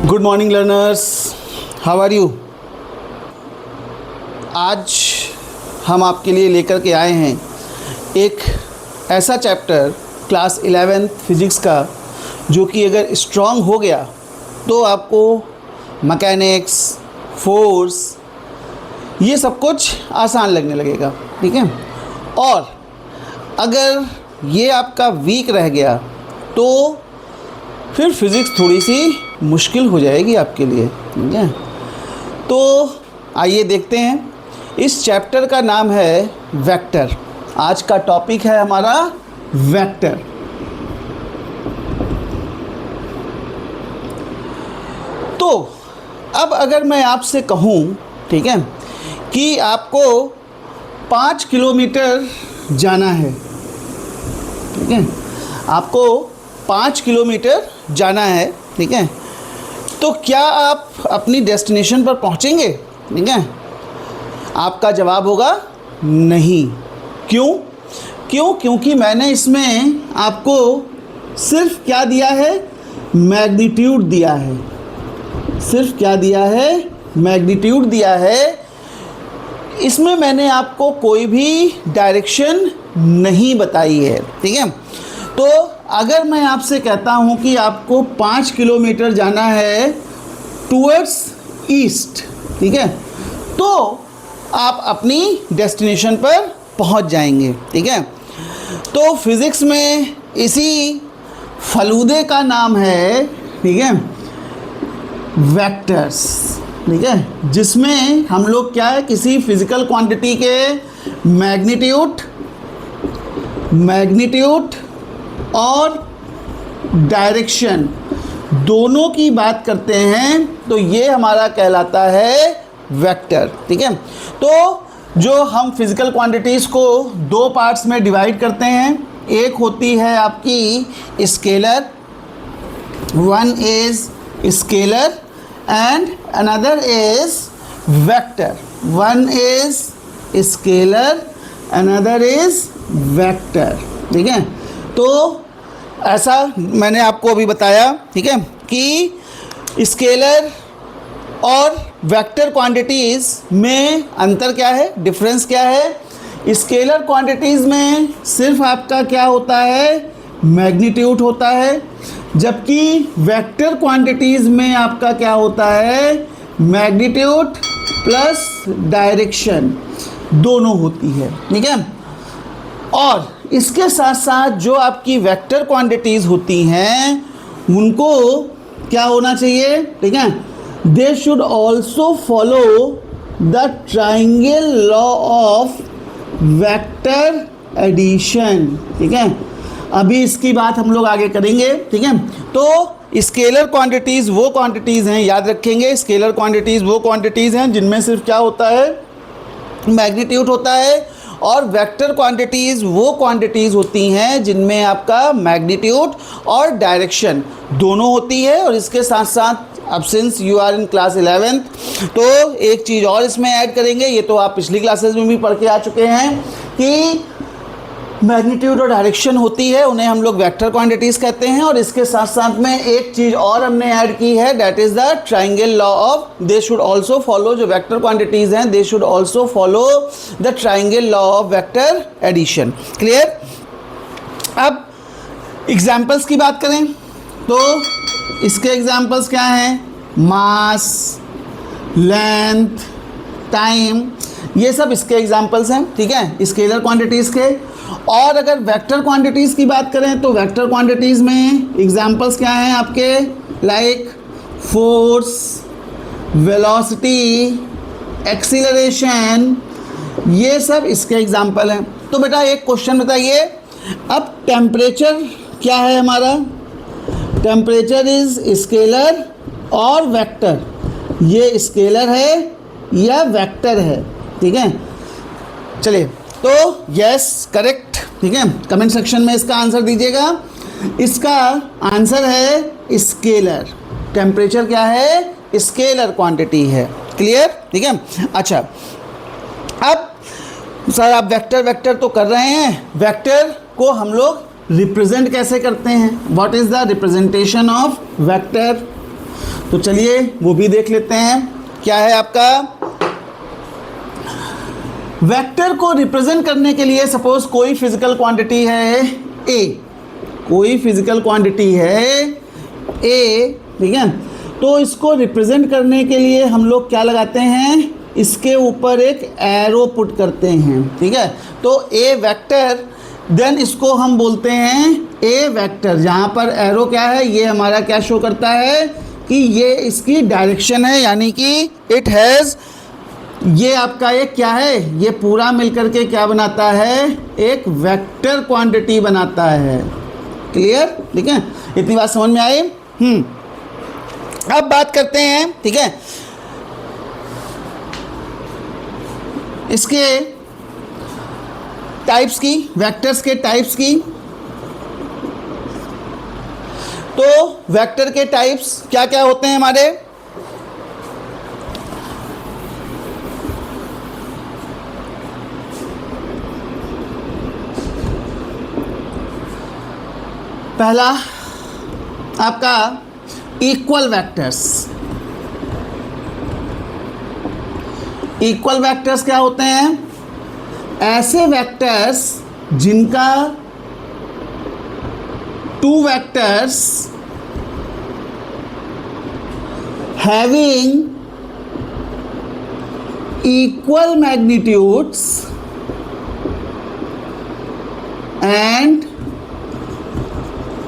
Good morning learners, how are you. आज हम आपके लिए लेकर के आए हैं एक ऐसा चैप्टर क्लास 11th फिज़िक्स का जो कि अगर स्ट्रॉन्ग हो गया तो आपको मैकेनिक्स, फोर्स, ये सब कुछ आसान लगने लगेगा। ठीक है, और अगर ये आपका वीक रह गया तो फिर फिज़िक्स थोड़ी सी मुश्किल हो जाएगी आपके लिए। ठीक है, तो आइए देखते हैं। इस चैप्टर का नाम है वेक्टर। आज का टॉपिक है हमारा वेक्टर। तो अब अगर मैं आपसे कहूँ, ठीक है, कि आपको 5 किलोमीटर जाना है, ठीक है, आपको 5 किलोमीटर जाना है, ठीक है, तो क्या आप अपनी डेस्टिनेशन पर पहुंचेंगे? ठीक है, आपका जवाब होगा नहीं। क्योंकि मैंने इसमें आपको सिर्फ क्या दिया है, मैग्नीट्यूड दिया है। सिर्फ क्या दिया है, मैग्नीट्यूड दिया है। इसमें मैंने आपको कोई भी डायरेक्शन नहीं बताई है। ठीक है, तो अगर मैं आपसे कहता हूं कि आपको 5 किलोमीटर जाना है टूवर्ड्स ईस्ट, ठीक है, तो आप अपनी डेस्टिनेशन पर पहुंच जाएंगे। ठीक है, तो फिज़िक्स में इसी फलूदे का नाम है, ठीक है, वेक्टर्स। ठीक है, जिसमें हम लोग क्या है, किसी फिजिकल क्वांटिटी के मैग्नीट्यूड और डायरेक्शन दोनों की बात करते हैं तो ये हमारा कहलाता है वेक्टर। ठीक है, तो जो हम फिजिकल क्वांटिटीज़ को दो पार्ट्स में डिवाइड करते हैं, एक होती है आपकी scalar, one is scalar and another is vector. One is scalar, another is vector. ठीक है, तो ऐसा मैंने आपको अभी बताया, ठीक है, कि स्केलर और वेक्टर क्वांटिटीज़ में अंतर क्या है, डिफरेंस क्या है। स्केलर क्वांटिटीज़ में सिर्फ आपका क्या होता है, मैग्नीट्यूड होता है, जबकि वेक्टर क्वांटिटीज़ में आपका क्या होता है, मैग्नीट्यूड प्लस डायरेक्शन दोनों होती है। ठीक है, और इसके साथ साथ जो आपकी वेक्टर क्वांटिटीज़ होती हैं उनको क्या होना चाहिए, ठीक है, they should also follow the triangle law of vector addition. ठीक है, अभी इसकी बात हम लोग आगे करेंगे। ठीक है, तो स्केलर क्वांटिटीज़ वो क्वांटिटीज़ हैं, याद रखेंगे, स्केलर क्वांटिटीज़ वो क्वांटिटीज़ हैं जिनमें सिर्फ क्या होता है, मैग्नीट्यूड होता है, और वेक्टर क्वांटिटीज़ वो क्वांटिटीज़ होती हैं जिनमें आपका मैग्नीट्यूड और डायरेक्शन दोनों होती है। और इसके साथ साथ अब since you are in class 11th तो एक चीज़ और इसमें ऐड करेंगे, ये तो आप पिछली क्लासेस में भी पढ़ के आ चुके हैं कि मैग्नीट्यूड और डायरेक्शन होती है, उन्हें हम लोग वेक्टर क्वांटिटीज़ कहते हैं। और इसके साथ साथ में एक चीज़ और हमने ऐड की है, that is the triangle law of, they should also follow, जो वेक्टर क्वांटिटीज़ हैं they should also follow the triangle law of vector addition. Clear. अब एग्जाम्पल्स की बात करें तो इसके एग्जाम्पल्स क्या हैं, मास, लेंथ, टाइम, ये सब इसके एग्जाम्पल्स हैं। ठीक है, स्केलर क्वांटिटीज़ के। और अगर वेक्टर क्वांटिटीज़ की बात करें तो वेक्टर क्वांटिटीज़ में एग्जाम्पल्स क्या हैं आपके, लाइक फोर्स, वेलोसिटी, एक्सीलरेशन, ये सब इसके एग्जाम्पल हैं। तो बेटा एक क्वेश्चन बताइए, अब टेम्परेचर क्या है हमारा, टेम्परेचर इज स्केलर और वेक्टर, ये स्केलर है या वेक्टर है। ठीक है, चलिए, तो यस करेक्ट। ठीक है, कमेंट सेक्शन में इसका आंसर दीजिएगा। इसका आंसर है स्केलर। टेम्परेचर क्या है, स्केलर क्वांटिटी है। क्लियर। ठीक है, अच्छा, अब सर आप वेक्टर तो कर रहे हैं, वेक्टर को हम लोग रिप्रेजेंट कैसे करते हैं, what is the representation of vector. तो चलिए वो भी देख लेते हैं। क्या है आपका वेक्टर को रिप्रेजेंट करने के लिए, सपोज कोई फिजिकल क्वांटिटी है ए, कोई फिजिकल क्वांटिटी है ए, ठीक है। तो इसको रिप्रेजेंट करने के लिए हम लोग क्या लगाते हैं, इसके ऊपर एक एरो पुट करते हैं, ठीक है। तो ए वेक्टर, देन इसको हम बोलते हैं ए वेक्टर। जहाँ पर एरो क्या है, ये हमारा क्या शो करता है कि ये इसकी डायरेक्शन है, यानी कि इट हैज़, ये आपका एक क्या है, ये पूरा मिलकर के क्या बनाता है, एक वेक्टर क्वांटिटी बनाता है। क्लियर, ठीक है, इतनी बात समझ में आई। अब बात करते हैं, ठीक है, इसके टाइप्स की, वेक्टर्स के टाइप्स की। तो वेक्टर के टाइप्स क्या क्या होते हैं हमारे, पहला आपका इक्वल वेक्टर्स। इक्वल वेक्टर्स क्या होते हैं, ऐसे वेक्टर्स जिनका two vectors having equal magnitudes and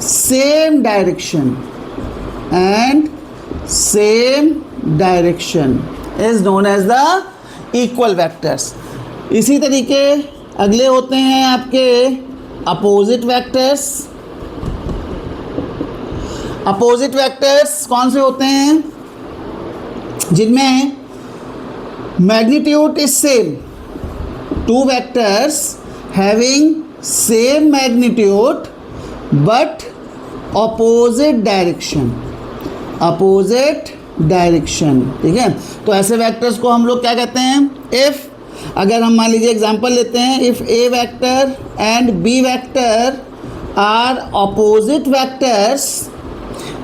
same direction is known as the equal vectors. इसी तरीके अगले होते हैं आपके अपोजिट वेक्टर्स। अपोजिट वेक्टर्स कौन से होते हैं, जिनमें magnitude is same, to vectors having same magnitude but opposite direction, ठीक है। तो ऐसे वेक्टर्स को हम लोग क्या कहते हैं, इफ, अगर हम मान लीजिए एग्जांपल लेते हैं, if A vector and B vector are opposite vectors,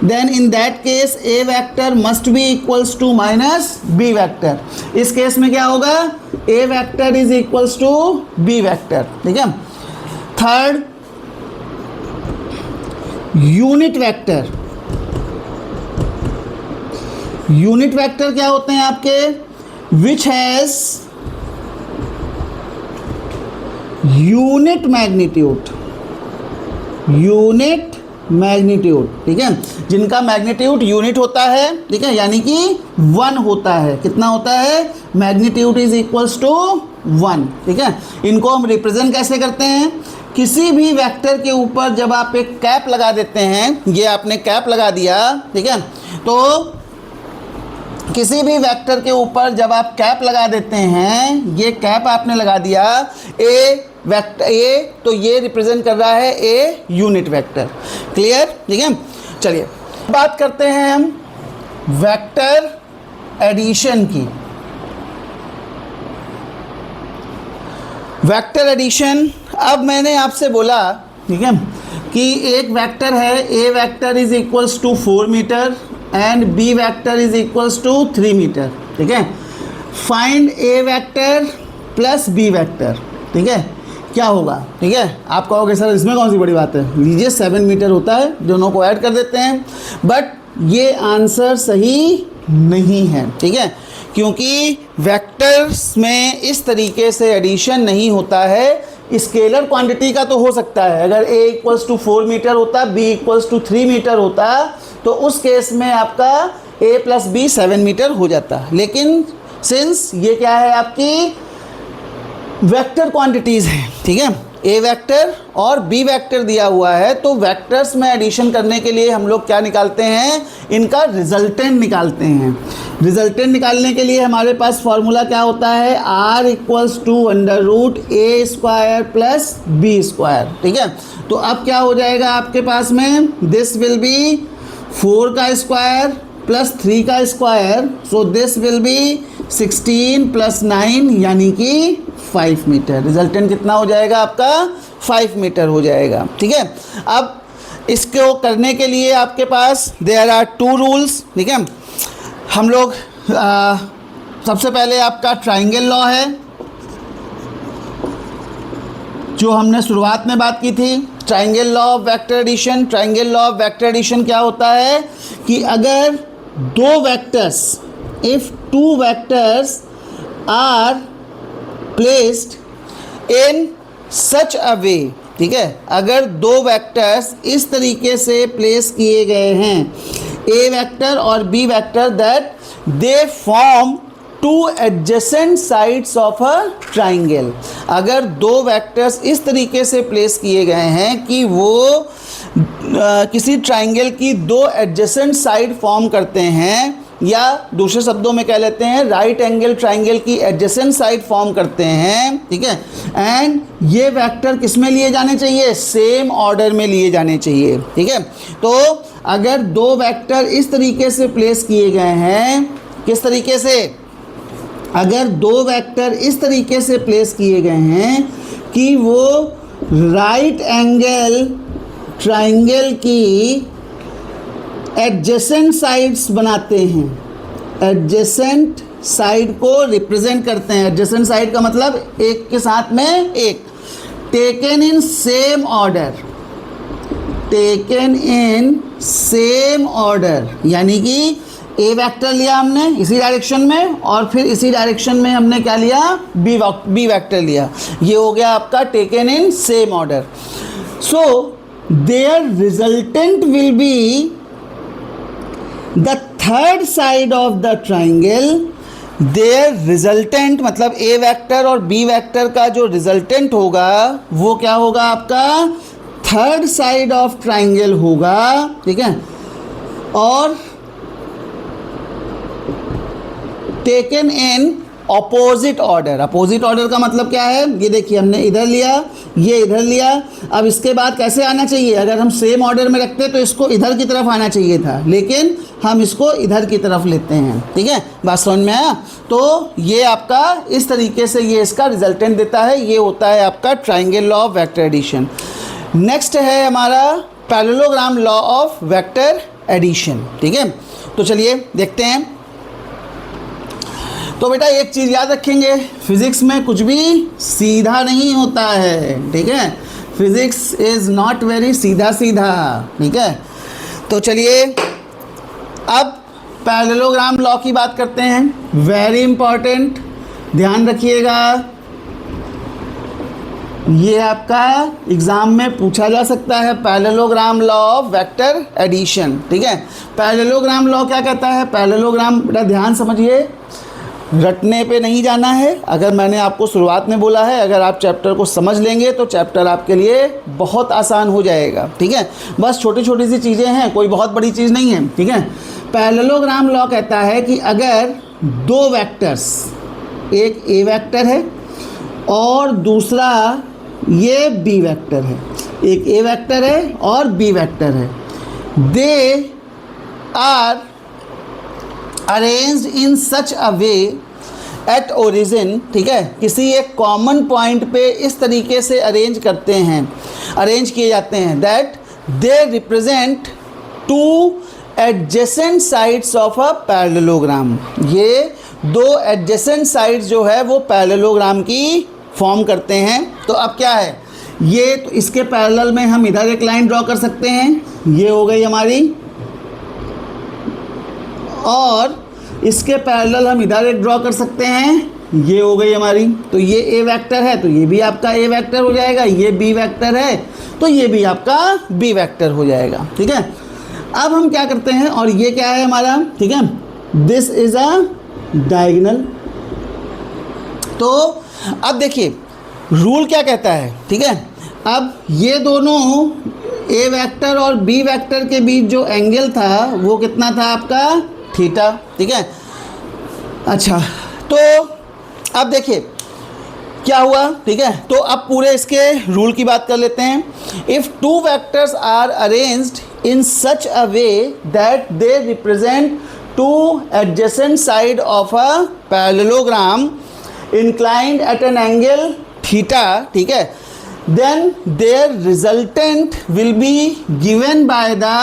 then in that case A vector must be equals to minus B vector. इस केस में क्या होगा, A vector is equals to B vector, ठीक है। Third, unit vector. Unit vector क्या होते हैं आपके, विच हैज यूनिट मैग्नीट्यूड, ठीक है, जिनका मैग्नीट्यूड यूनिट होता है, ठीक है, यानी कि 1 होता है। कितना होता है, मैग्नीट्यूड इज इक्वल्स टू 1, ठीक है। इनको हम रिप्रेजेंट कैसे करते हैं, किसी भी वेक्टर के ऊपर जब आप एक कैप लगा देते हैं, ये आपने कैप लगा दिया, ठीक है, तो किसी भी वेक्टर के ऊपर जब आप कैप लगा देते हैं, ये कैप आपने लगा दिया, ए वेक्टर ए, तो ये रिप्रेजेंट कर रहा है ए यूनिट वेक्टर। क्लियर, ठीक है। चलिए बात करते हैं हम वेक्टर एडिशन की। वेक्टर एडिशन, अब मैंने आपसे बोला, ठीक है, कि एक वेक्टर है, A vector is equals to 4 metre and B vector is equals to 3 metre, ठीक है। Find A vector plus B vector, ठीक है, क्या होगा, ठीक है। आप कहोगे सर इसमें कौन सी बड़ी बात है, लीजिए 7 मीटर होता है, दोनों को ऐड कर देते हैं, बट ये आंसर सही नहीं है, ठीक है, क्योंकि वेक्टर्स में इस तरीके से एडिशन नहीं होता है। स्केलर क्वांटिटी का तो हो सकता है, अगर a इक्वल्स टू 4 मीटर होता, b इक्वल्स टू 3 मीटर होता, तो उस केस में आपका a प्लस बी 7 मीटर हो जाता। लेकिन सिंस ये क्या है, आपकी वेक्टर क्वांटिटीज़ हैं, ठीक है, ए वेक्टर और बी वेक्टर दिया हुआ है, तो वेक्टर्स में एडिशन करने के लिए हम लोग क्या निकालते हैं, इनका रिजल्टेंट निकालते हैं। रिजल्टेंट निकालने के लिए हमारे पास फॉर्मूला क्या होता है, r equals to √a square plus b square, ठीक है। तो अब क्या हो जाएगा आपके पास में, दिस विल बी 4 का स्क्वायर प्लस 3 का square, so this will be 16 plus 9 यानी कि 5 मीटर। रिजल्टेंट कितना हो जाएगा आपका, 5 मीटर हो जाएगा, ठीक है। अब इसको करने के लिए आपके पास देयर आर 2 रूल्स, ठीक है। हम लोग सबसे पहले आपका ट्राइंगल लॉ है जो हमने शुरुआत में बात की थी, triangle law of vector addition. Triangle law of vector addition क्या होता है कि अगर दो vectors, if two vectors are placed in such a way, ठीक है, अगर दो वेक्टर्स इस तरीके से प्लेस किए गए हैं, ए वेक्टर और b vector, that they form two adjacent sides of a triangle. अगर दो वेक्टर्स इस तरीके से प्लेस किए गए हैं कि वो किसी ट्राइंगल की दो एडजेसेंट साइड फॉर्म करते हैं, या दूसरे शब्दों में कह लेते हैं राइट एंगल ट्राइंगल की एडजेसेंट साइड फॉर्म करते हैं, ठीक है, एंड ये वेक्टर किस में लिए जाने चाहिए, सेम ऑर्डर में लिए जाने चाहिए, ठीक है। तो अगर दो वेक्टर इस तरीके से प्लेस किए गए हैं, किस तरीके से, अगर दो वेक्टर इस तरीके से प्लेस किए गए हैं कि वो राइट एंगल ट्राइंगल की एडजेसेंट साइड्स बनाते हैं, एडजेसेंट साइड को रिप्रेजेंट करते हैं। एडजेसेंट साइड का मतलब एक के साथ में एक, taken in same order, taken in same order, यानी कि ए वेक्टर लिया हमने इसी डायरेक्शन में और फिर इसी डायरेक्शन में हमने क्या लिया, बी वेक्टर लिया। ये हो गया आपका taken in same order. So their resultant will be the third side of the triangle. Their resultant मतलब ए वेक्टर और बी वेक्टर का जो रिजल्टेंट होगा वो क्या होगा, आपका थर्ड साइड ऑफ ट्राइंगल होगा, ठीक है, और taken in opposite order. Opposite order का मतलब क्या है, ये देखिए हमने इधर लिया, ये इधर लिया, अब इसके बाद कैसे आना चाहिए, अगर हम सेम ऑर्डर में रखते तो इसको इधर की तरफ आना चाहिए था, लेकिन हम इसको इधर की तरफ लेते हैं, ठीक है, बात समझ में आया। तो ये आपका इस तरीके से ये इसका रिजल्टेंट देता है, ये होता है आपका triangle law of vector addition. Next है हमारा parallelogram law of vector addition, ठीक है। तो चलिए देखते हैं। तो बेटा एक चीज़ याद रखेंगे, फिज़िक्स में कुछ भी सीधा नहीं होता है, ठीक है, फिज़िक्स इज़ नॉट वेरी सीधा सीधा, ठीक है। तो चलिए अब पैरेललोग्राम लॉ की बात करते हैं, वेरी इंपॉर्टेंट, ध्यान रखिएगा, ये आपका एग्ज़ाम में पूछा जा सकता है, parallelogram law of vector addition, ठीक है। पैरेललोग्राम लॉ क्या कहता है, पैरेललोग्राम बेटा ध्यान समझिए, रटने पे नहीं जाना है। अगर मैंने आपको शुरुआत में बोला है, अगर आप चैप्टर को समझ लेंगे तो चैप्टर आपके लिए बहुत आसान हो जाएगा, ठीक है। बस छोटी छोटी सी चीज़ें हैं, कोई बहुत बड़ी चीज़ नहीं है, ठीक है। पैरेललोग्राम लॉ कहता है कि अगर दो वेक्टर्स, एक ए वेक्टर है और दूसरा ये बी वेक्टर है, एक ए वेक्टर है और बी वेक्टर है, they are arranged in such a way at origin, ठीक है, किसी एक कॉमन पॉइंट पे इस तरीके से अरेंज करते हैं, अरेंज किए जाते हैं, that they represent two adjacent sides of a parallelogram. ये दो एडजेसेंट साइड्स जो है वो पैरेललोग्राम की फॉर्म करते हैं। तो अब क्या है, ये तो इसके पैरेलल में हम इधर एक लाइन ड्रॉ कर सकते हैं, ये हो गई हमारी, और इसके पैरेलल हम इधर एक ड्रॉ कर सकते हैं, ये हो गई हमारी। तो ये ए वेक्टर है तो ये भी आपका ए वेक्टर हो जाएगा, ये बी वेक्टर है तो ये भी आपका बी वेक्टर हो जाएगा, ठीक है। अब हम क्या करते हैं, और ये क्या है हमारा, ठीक है, दिस इज अ डायगोनल। तो अब देखिए रूल क्या कहता है, ठीक है, अब ये दोनों ए वेक्टर और बी वेक्टर के बीच जो एंगल था वो कितना था आपका, थीटा, ठीक है। अच्छा, तो अब देखिए क्या हुआ, ठीक है। तो अब पूरे इसके रूल की बात कर लेते हैं। If two vectors are arranged in such a way that they represent two adjacent side of a parallelogram inclined at an angle theta, ठीक है, then their resultant will be given by the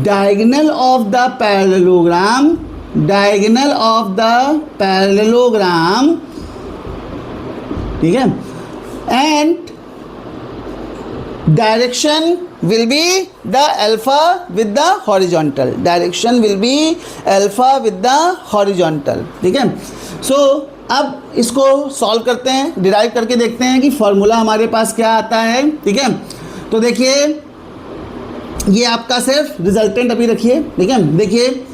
diagonal of the parallelogram diagonal of the parallelogram, ठीक है, and direction will be the alpha with the horizontal, direction will be alpha with the horizontal, ठीक है। सो अब इसको solve करते हैं, derive करके देखते हैं कि फॉर्मूला हमारे पास क्या आता है, ठीक है। तो देखिए ये आपका सिर्फ रिजल्टेंट अभी रखिए, ठीक है। देखिए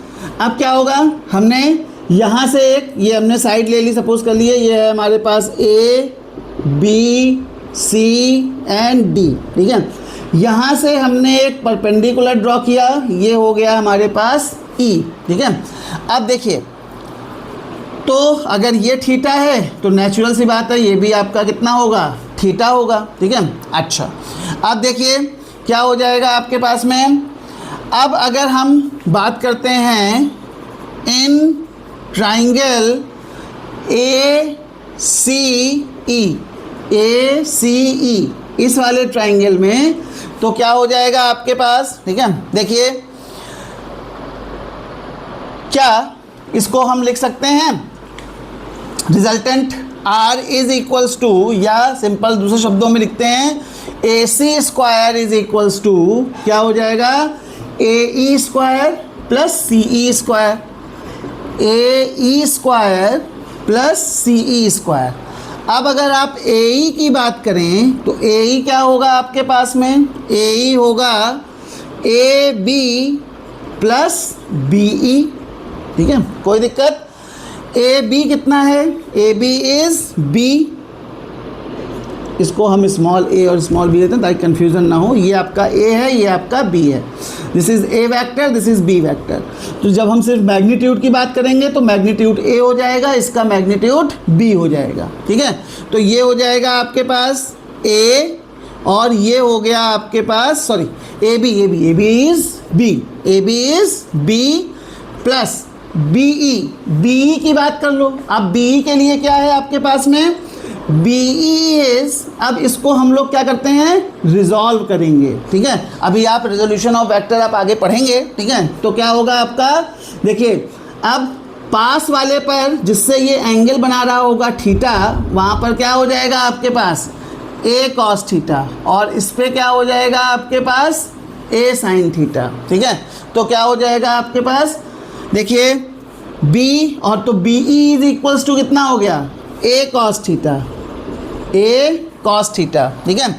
अब क्या होगा, हमने यहाँ से एक ये हमने साइड ले ली, सपोज कर लिए ये है हमारे पास A B C and D, ठीक है। यहाँ से हमने एक परपेंडिकुलर ड्रॉ किया, ये हो गया हमारे पास E, ठीक है। अब देखिए तो अगर ये थीटा है तो नेचुरल सी बात है ये भी आपका कितना होगा, थीटा होगा, ठीक है। अच्छा अब देखिए क्या हो जाएगा आपके पास में, अब अगर हम बात करते हैं इन ट्राइंगल ACE, इस वाले ट्राइंगल में तो क्या हो जाएगा आपके पास, ठीक है। देखिए क्या इसको हम लिख सकते हैं resultant R is equals to, या सिंपल दूसरे शब्दों में लिखते हैं AC square is equals to क्या हो जाएगा, AE square plus CE square, AE square plus CE square. अब अगर आप AE की बात करें तो AE क्या होगा आपके पास में, AE होगा AB प्लस BE, ठीक है, कोई दिक्कत। AB कितना है, AB इज B, इसको हम स्मॉल a और स्मॉल b लेते हैं ताकि कंफ्यूजन ना हो, ये आपका A है, ये आपका B है, this is A vector, this is B vector. तो जब हम सिर्फ मैग्नीट्यूड की बात करेंगे तो मैग्नीट्यूड A हो जाएगा, इसका मैग्नीट्यूड B हो जाएगा, ठीक है। तो ये हो जाएगा आपके पास A और ये हो गया आपके पास sorry AB is B plus BE की बात कर लो। अब BE के लिए क्या है आपके पास में, BE इज, अब इसको हम लोग क्या करते हैं रिजॉल्व करेंगे, ठीक है। अभी आप रेजोल्यूशन ऑफ वेक्टर आप आगे पढ़ेंगे, ठीक है। तो क्या होगा आपका, देखिए अब पास वाले पर जिससे ये एंगल बना रहा होगा थीटा, वहाँ पर क्या हो जाएगा आपके पास A cos थीटा, और इस पर क्या हो जाएगा आपके पास A sin थीटा, ठीक है। तो क्या हो जाएगा आपके पास, देखिए B और तो BE इज इक्वल्स टू कितना हो गया, A cos थीटा, ठीक है।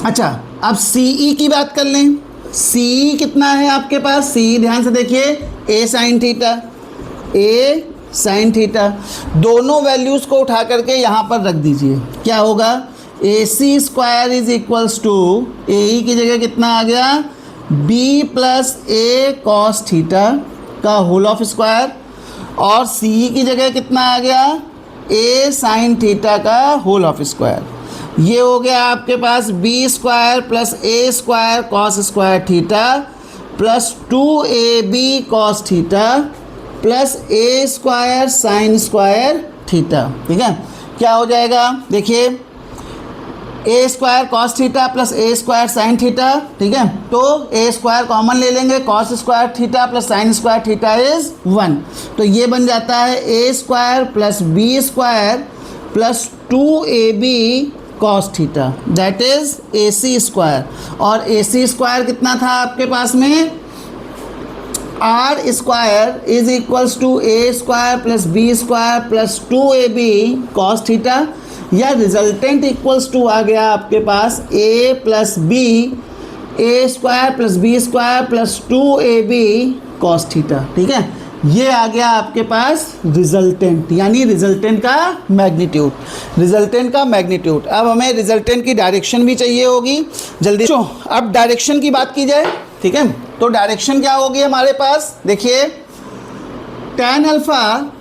अच्छा अब CE की बात कर लें, CE कितना है आपके पास, CE ध्यान से देखिए A sin थीटा, दोनों वैल्यूज को उठा करके यहाँ पर रख दीजिए, क्या होगा AC square is equals to AE की जगह कितना आ गया B plus A cos theta का होल ऑफ स्क्वायर, और CE की जगह कितना आ गया A sin थीटा का होल ऑफ स्क्वायर। ये हो गया आपके पास B square plus A square cos square theta plus 2AB cos theta plus A square sine square theta, ठीक है। क्या हो जाएगा, देखिए A square cos theta plus A square sine theta, ठीक है। तो A स्क्वायर कॉमन ले लेंगे, cos square theta plus sine square theta is 1, तो ये बन जाता है A square plus B square plus 2AB cos theta, that is AC square. और AC स्क्वायर कितना था आपके पास में, R square is equals to A square plus B square plus 2AB cos theta, या रिजल्टेंट इक्वल्स टू आ गया आपके पास A plus B, A square plus B square plus 2AB cos theta, ठीक है। ये आ गया आपके पास रिजल्टेंट, यानी रिजल्टेंट का मैग्नीट्यूड। अब हमें रिजल्टेंट की डायरेक्शन भी चाहिए होगी, जल्दी अब डायरेक्शन की बात की जाए, ठीक है। तो डायरेक्शन क्या होगी हमारे पास, देखिए tan अल्फ़ा,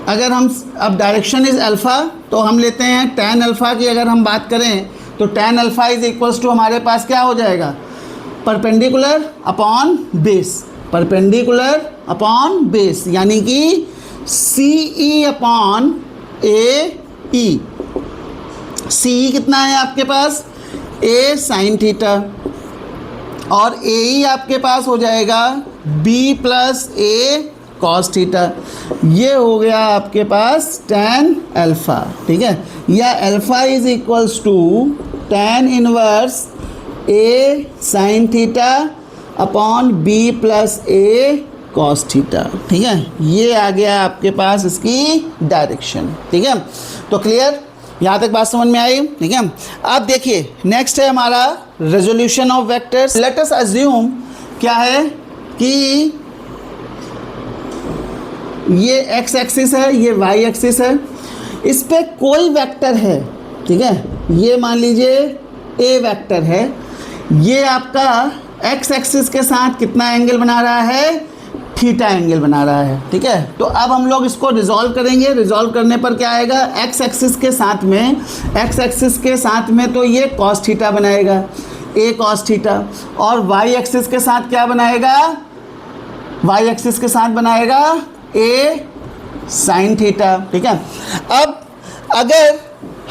अगर हम अब डायरेक्शन इज अल्फ़ा तो हम लेते हैं tan अल्फ़ा की अगर हम बात करें तो tan alpha is equals to हमारे पास क्या हो जाएगा, परपेंडिकुलर अपॉन बेस, यानी कि CE अपॉन AE। CE कितना है आपके पास A sin थीटा, और ए ही आपके पास हो जाएगा B plus a cos theta. ये हो गया आपके पास tan अल्फ़ा, ठीक है, या alpha is equals to tan inverse a sign theta upon b plus a cos theta, ठीक है। ये आ गया आपके पास इसकी डायरेक्शन, ठीक है। तो क्लियर, यहाँ तक बात समझ में आई, ठीक है। अब देखिए नेक्स्ट है हमारा resolution of vectors. Let us assume क्या है कि ये एक्स एक्सिस है, ये वाई एक्सिस है, इस पे कोई वेक्टर है, ठीक है। ये मान लीजिए ए वेक्टर है, ये आपका एक्स एक्सिस के साथ कितना एंगल बना रहा है, थीटा एंगल बना रहा है, ठीक है। तो अब हम लोग इसको रिजॉल्व करेंगे। रिजॉल्व करने पर क्या आएगा, एक्स एक्सिस के साथ में तो ये कॉस थीटा बनाएगा, ए कॉस थीटा, और वाई एक्सिस के साथ क्या बनाएगा, वाई एक्सिस के साथ बनाएगा ए साइन थीटा, ठीक है। अब अगर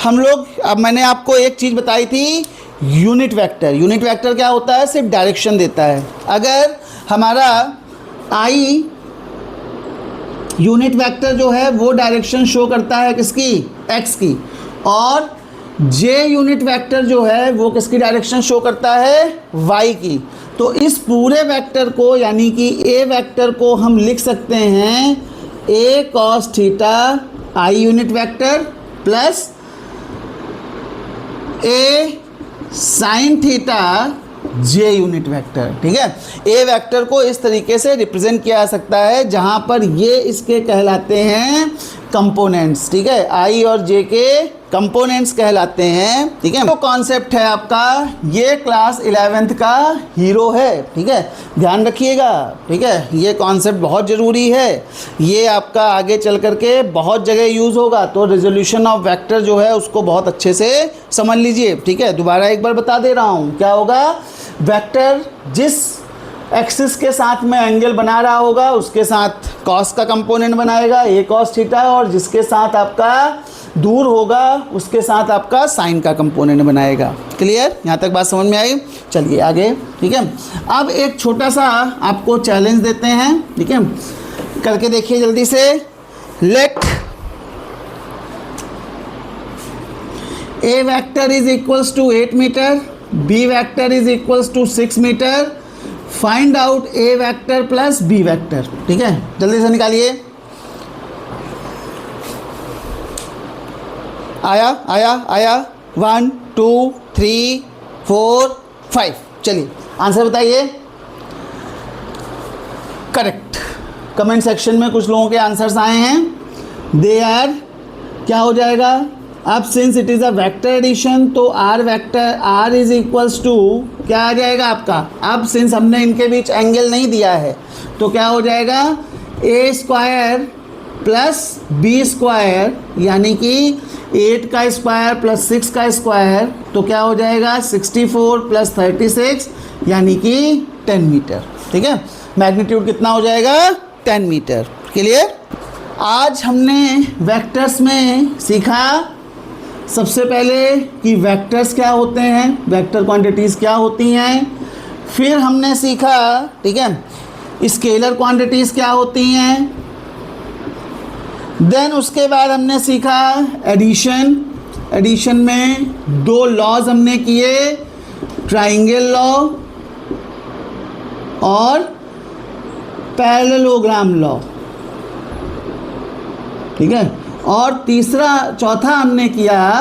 हम लोग, अब मैंने आपको एक चीज़ बताई थी, यूनिट वेक्टर क्या होता है, सिर्फ डायरेक्शन देता है। अगर हमारा आई यूनिट वेक्टर जो है वो डायरेक्शन शो करता है किसकी, एक्स की, और जे यूनिट वेक्टर जो है वो किसकी डायरेक्शन शो करता है, वाई की। तो इस पूरे वेक्टर को यानी कि ए वेक्टर को हम लिख सकते हैं A cos theta i unit vector plus A sign theta j unit vector, ठीक है। ए वेक्टर को इस तरीके से रिप्रेजेंट किया जा सकता है जहां पर ये इसके कहलाते हैं कंपोनेंट्स, ठीक है, आई और जे के कंपोनेंट्स कहलाते हैं, ठीक है। तो कॉन्सेप्ट है आपका, ये क्लास 11th का हीरो है, ठीक है, ध्यान रखिएगा, ठीक है। ये कॉन्सेप्ट बहुत ज़रूरी है, ये आपका आगे चल करके बहुत जगह यूज़ होगा। तो रेजोल्यूशन ऑफ वेक्टर जो है उसको बहुत अच्छे से समझ लीजिए, ठीक है। दोबारा एक बार बता दे रहा हूँ, क्या होगा, वेक्टर जिस एक्सिस के साथ में एंगल बना रहा होगा उसके साथ कॉस का कंपोनेंट बनाएगा ए कॉस थीटा, और जिसके साथ आपका दूर होगा उसके साथ आपका साइन का कंपोनेंट बनाएगा। क्लियर, यहाँ तक बात समझ में आई। चलिए आगे, ठीक है। अब एक छोटा सा आपको चैलेंज देते हैं, ठीक है, करके देखिए जल्दी से। Let a vector is equals to 8 metre, b vector is equals to 6 metre, find out a vector plus B vector, ठीक है। जल्दी से निकालिए। आया 1 2 3 4 5, चलिए आंसर बताइए। करेक्ट, कमेंट सेक्शन में कुछ लोगों के आंसर्स आए हैं, दे आर, क्या हो जाएगा, अब since it is a vector addition तो R vector R is equals to क्या आ जाएगा आपका, अब सिंस हमने इनके बीच एंगल नहीं दिया है तो क्या हो जाएगा, ए स्क्वायर प्लस बी स्क्वायर, यानी कि 8 का स्क्वायर प्लस 6 का स्क्वायर, तो क्या हो जाएगा 64 प्लस 36 यानी कि 10 मीटर, ठीक है। मैग्नीट्यूड कितना हो जाएगा, 10 मीटर। क्लियर। आज हमने वेक्टर्स में सीखा सबसे पहले कि वेक्टर्स क्या होते हैं, वेक्टर क्वांटिटीज़ क्या होती हैं, फिर हमने सीखा, ठीक है, स्केलर क्वांटिटीज़ क्या होती हैं, देन उसके बाद हमने सीखा एडिशन। एडिशन में 2 लॉज हमने किए, ट्राइंगल लॉ और पैरेललोग्राम लॉ, ठीक है, और चौथा हमने किया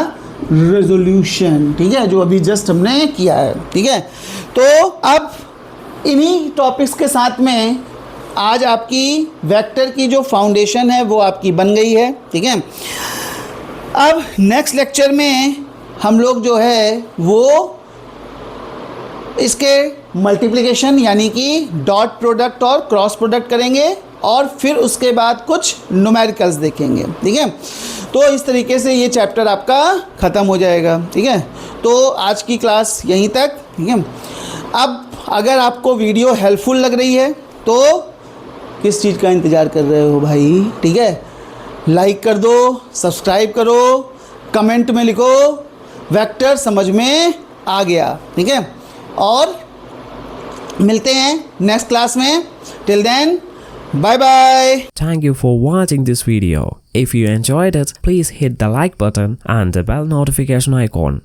रेजोल्यूशन, ठीक है, जो अभी जस्ट हमने किया है, ठीक है। तो अब इन्हीं टॉपिक्स के साथ में आज आपकी वेक्टर की जो फाउंडेशन है वो आपकी बन गई है, ठीक है। अब नेक्स्ट लेक्चर में हम लोग जो है वो इसके मल्टीप्लिकेशन यानी कि डॉट प्रोडक्ट और क्रॉस प्रोडक्ट करेंगे और फिर उसके बाद कुछ न्यूमेरिकल्स देखेंगे, ठीक है। तो इस तरीके से ये चैप्टर आपका ख़त्म हो जाएगा, ठीक है। तो आज की क्लास यहीं तक, ठीक है। अब अगर आपको वीडियो हेल्पफुल लग रही है तो किस चीज़ का इंतज़ार कर रहे हो भाई, ठीक है, लाइक कर दो, सब्सक्राइब करो, कमेंट में लिखो वेक्टर समझ में आ गया, ठीक है, और मिलते हैं नेक्स्ट क्लास में। Till then bye bye. Thank you for watching this video. If you enjoyed it, please hit the like button and the bell notification icon.